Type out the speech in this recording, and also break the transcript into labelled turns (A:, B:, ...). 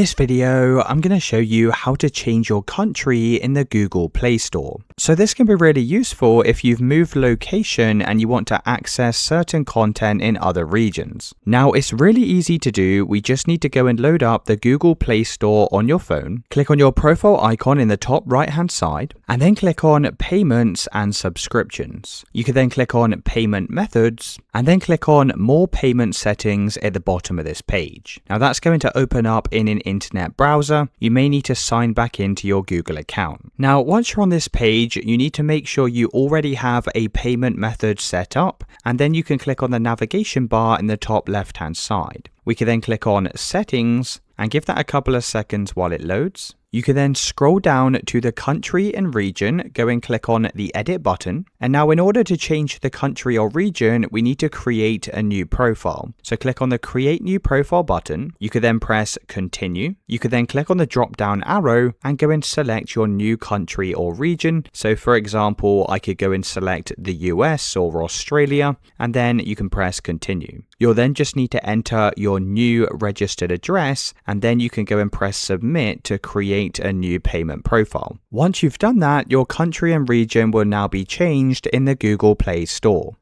A: this video, I'm going to show you how to change your country in the Google Play Store. So this can be really useful if you've moved location and you want to access certain content in other regions. Now, it's really easy to do. We just need to go and load up the Google Play Store on your phone. Click on your profile icon in the top right-hand side, and then click on Payments and Subscriptions. You can then click on Payment Methods, and then click on More Payment Settings at the bottom of this page. Now, that's going to open up in an internet browser. You may need to sign back into your Google account. Now, once you're on this page, you need to make sure you already have a payment method set up, and then you can click on the navigation bar in the top left-hand side. We can then click on Settings and give that a couple of seconds while it loads. You can then scroll down to the country and region, go and click on the edit button. And now in order to change the country or region, we need to create a new profile. So click on the create new profile button. You could then press continue. You could then click on the drop down arrow and go and select your new country or region. So for example, I could go and select the US or Australia, and then you can press continue. You'll then just need to enter your new registered address, and then you can go and press submit to create a new payment profile. Once you've done that, your country and region will now be changed in the Google Play Store.